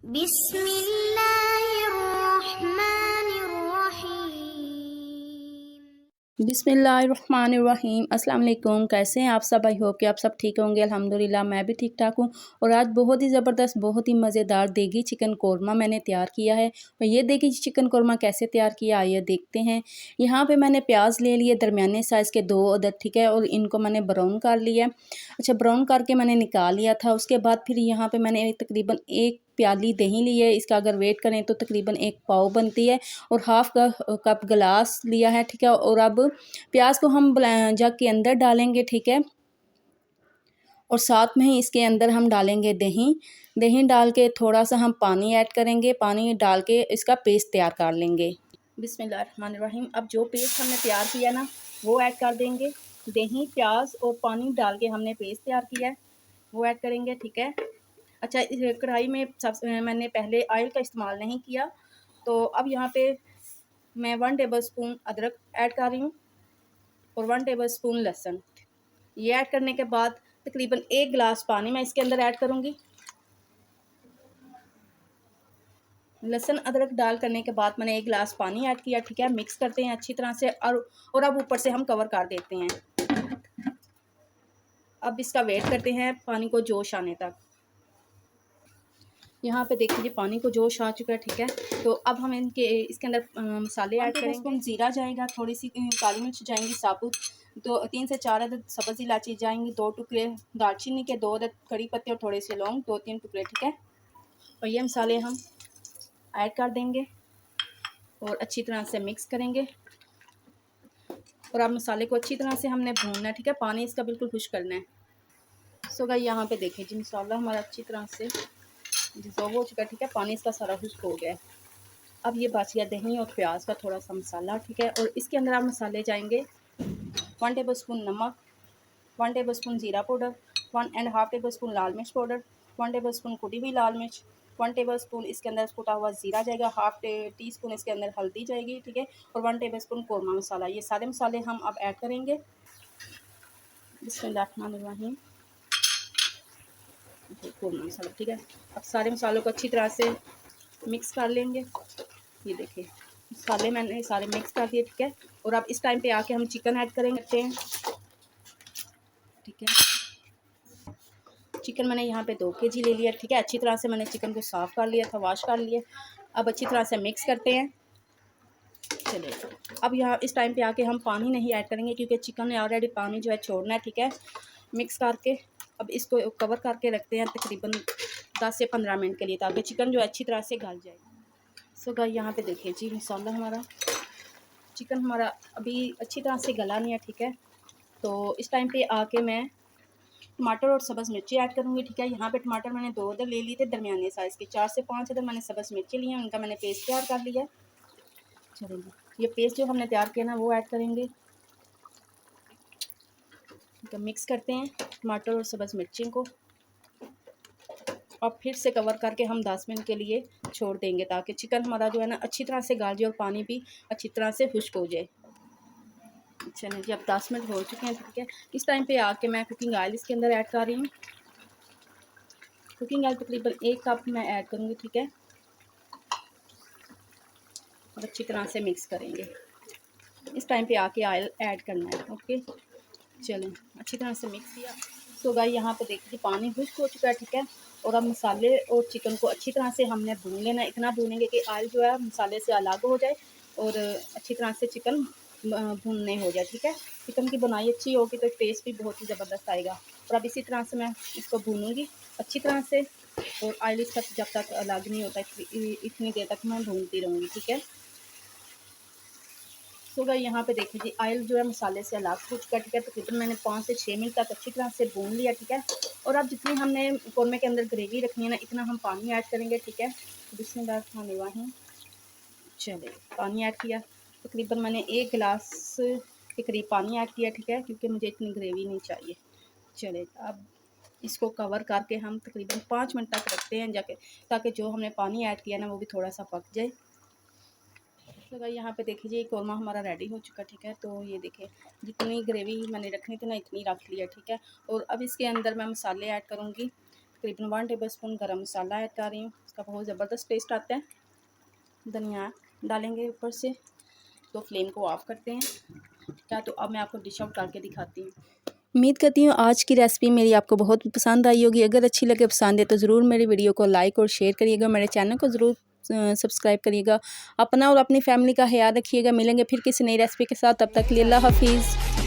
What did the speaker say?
बिस्मिल्लाहिर्रहमानिर्रहीम। अस्सलाम वालेकुम। कैसे हैं आप सब? आई होप कि आप सब ठीक होंगे। अल्हम्दुलिल्लाह मैं भी ठीक ठाक हूँ। और आज बहुत ही ज़बरदस्त, बहुत ही मज़ेदार देगी चिकन कोरमा मैंने तैयार किया है। और ये देगी चिकन कोरमा कैसे तैयार किया आइए देखते हैं। यहाँ पे मैंने प्याज ले लिए दरमियाने साइज़ के 2 अदद, ठीक है। और इनको मैंने ब्राउन कर लिया। अच्छा, ब्राउन करके मैंने निकाल लिया था। उसके बाद फिर यहाँ पर मैंने तकरीबन 1 प्याली दही ली है। इसका अगर वेट करें तो तकरीबन 1 पाव बनती है। और हाफ़ कप गिलास लिया है, ठीक है। और अब प्याज को हम जग के अंदर डालेंगे, ठीक है। और साथ में ही इसके अंदर हम डालेंगे दही। दही डाल के थोड़ा सा हम पानी ऐड करेंगे। पानी डाल के इसका पेस्ट तैयार कर लेंगे। बिस्मिल्लाहिर्रहमानिर्रहीम। अब जो पेस्ट हमने तैयार किया ना वो ऐड कर देंगे। दही, प्याज और पानी डाल के हमने पेस्ट तैयार किया है वो ऐड करेंगे, ठीक है। अच्छा, इस कढ़ाई में मैंने पहले ऑयल का इस्तेमाल नहीं किया। तो अब यहाँ पे मैं 1 टेबल स्पून अदरक ऐड कर रही हूँ और 1 टेबल स्पून लहसुन। ये ऐड करने के बाद तकरीबन 1 गिलास पानी मैं इसके अंदर ऐड करूँगी। लहसुन अदरक डाल करने के बाद मैंने 1 गिलास पानी ऐड किया, ठीक है। मिक्स करते हैं अच्छी तरह से और अब ऊपर से हम कवर कर देते हैं। अब इसका वेट करते हैं पानी को जोश आने तक। यहाँ पे देख लीजिए पानी को जोश आ चुका है, ठीक है। तो अब हम इसके अंदर मसाले ऐड करेंगे। ज़ीरा जाएगा, थोड़ी सी काली मिर्च जाएंगी साबुत, 3 से 4 अदद सब्ज़ इलायची जाएंगी, 2 टुकड़े दालचीनी के, 2 अदद कड़ी पत्ते और थोड़े से लौंग, 2-3 टुकड़े, ठीक है। और ये मसाले हम ऐड कर देंगे और अच्छी तरह से मिक्स करेंगे। और अब मसाले को अच्छी तरह से हमने भूनना है, ठीक है। पानी इसका बिल्कुल खुश्क करना है। सो गाइस यहाँ पे देखें जी मसाला हमारा अच्छी तरह से डिज़ोल्व हो चुका है, ठीक है। पानी इसका सारा खुश्क हो गया है। अब ये बच गया दही और प्याज का थोड़ा सा मसाला, ठीक है। और इसके अंदर आप मसाले जाएंगे 1 टेबल स्पून नमक, 1 टेबल स्पून ज़ीरा powder, 1 and half table spoon लाल मिर्च पाउडर, 1 टेबल स्पून कुटी हुई लाल मिर्च, 1 टेबल स्पून इसके अंदर कुटा हुआ ज़ीरा जाएगा, हाफ़ टी स्पून इसके अंदर हल्दी जाएगी, ठीक है। और 1 टेबल स्पून कोरमा मसाला। ये सारे मसाले हम अब ऐड करेंगे। बिस्मिल्लाहिर्रहमानिर्रहीम। कोरमा मसाला, ठीक है। अब सारे मसालों को अच्छी तरह से मिक्स कर लेंगे। ये देखिए मसाले मैंने सारे मिक्स कर दिए, ठीक है। और अब इस टाइम पे आके हम चिकन ऐड करेंगे, ठीक है। चिकन मैंने यहाँ पे 2 केजी ले लिया, ठीक है। अच्छी तरह से मैंने चिकन को साफ़ कर लिया था, वॉश कर लिया। अब अच्छी तरह से मिक्स करते हैं। चलिए अब यहाँ इस टाइम पे आके हम पानी नहीं ऐड करेंगे क्योंकि चिकन ने ऑलरेडी पानी जो है छोड़ना है, ठीक है। मिक्स करके अब इसको कवर करके रखते हैं तकरीबन 10 से 15 मिनट के लिए, ताकि चिकन जो है अच्छी तरह से गल जाए। सो गाइस यहाँ पे देखिए जी मसाला हमारा, चिकन हमारा अभी अच्छी तरह से गला नहीं है, ठीक है। तो इस टाइम पे आके मैं टमाटर और सब्ज़ मिर्ची ऐड करूँगी, ठीक है। यहाँ पे टमाटर मैंने 2 अदद ले लिए थे दरमियाने साइज़ के, 4 से 5 अदद मैंने सब्ज़ मिर्ची लिए हैं, उनका मैंने पेस्ट तैयार कर लिया है। चलिए ये पेस्ट जो हमने तैयार किया ना वो ऐड करेंगे, तो मिक्स करते हैं टमाटर और सब्ज़ मिर्ची को। और फिर से कवर करके हम 10 मिनट के लिए छोड़ देंगे ताकि चिकन हमारा जो है ना अच्छी तरह से गल जाए और पानी भी अच्छी तरह से खुश्क हो जाए। चलिए जी अब 10 मिनट हो चुके हैं, ठीक है। इस टाइम पे आके मैं कुकिंग ऑयल इसके अंदर ऐड कर रही हूँ। कुकिंग ऑयल तकरीबन 1 कप मैं ऐड करूँगी, ठीक है। और अच्छी तरह से मिक्स करेंगे। इस टाइम पे आके ऑयल ऐड करना है, ओके। चलें अच्छी तरह से मिक्स किया। सो गाइस यहाँ पे देखिए पानी खुश्क हो चुका है, ठीक है। और अब मसाले और चिकन को अच्छी तरह से हमने भून लेना है। इतना भूनेंगे कि ऑयल जो है मसाले से अलग हो जाए और अच्छी तरह से चिकन भूनने हो जाए, ठीक है। चिकन की बुनाई अच्छी होगी तो टेस्ट भी बहुत ही ज़बरदस्त आएगा। और अब इसी तरह से मैं इसको भूनूँगी अच्छी तरह से। और ऑयल इसका जब तक अलग नहीं होता इतनी देर तक मैं भूनती रहूँगी, ठीक है। तो गाइस यहाँ पे देख लीजिए ऑयल जो है मसाले से अलग हो चुका है, ठीक है। तकरीबन मैंने 5 से 6 मिनट तक अच्छी तरह से भून लिया, ठीक है। और अब जितनी हमने कोरमे के अंदर ग्रेवी रखनी है ना इतना हम पानी ऐड करेंगे, ठीक है। बिस्मिल्लाहिर्रहमानिर्रहीम। चलिए पानी ऐड किया, तकरीबन मैंने 1 गिलास के करीब पानी ऐड किया, ठीक है, क्योंकि मुझे इतनी ग्रेवी नहीं चाहिए। चलिए अब इसको कवर करके हम तकरीबन 5 मिनट तक रखते हैं जाके, ताकि जो हमने पानी ऐड किया ना वो भी थोड़ा सा पक जाए। तो भाई यहाँ पे देख लीजिए कौरमा हमारा रेडी हो चुका है, ठीक है। तो ये देखिए जितनी ग्रेवी मैंने रखनी थी ना इतनी रख लिया, ठीक है। और अब इसके अंदर मैं मसाले ऐड करूँगी। तकरीबन 1 टेबलस्पून गरम मसाला ऐड कर रही हूँ। इसका बहुत ज़बरदस्त टेस्ट आता है। धनिया डालेंगे ऊपर से। तो फ्लेम को ऑफ़ करते हैं। क्या तो अब मैं आपको डिश आउट करके दिखाती हूँ। उम्मीद करती हूँ आज की रेसिपी मेरी आपको बहुत पसंद आई होगी। अगर अच्छी लगे पसंद है तो ज़रूर मेरी वीडियो को लाइक और शेयर करिएगा। मेरे चैनल को ज़रूर सब्सक्राइब करिएगा। अपना और अपनी फैमिली का ख्याल रखिएगा। मिलेंगे फिर किसी नई रेसिपी के साथ। तब तक के लिए अल्लाह हाफिज़।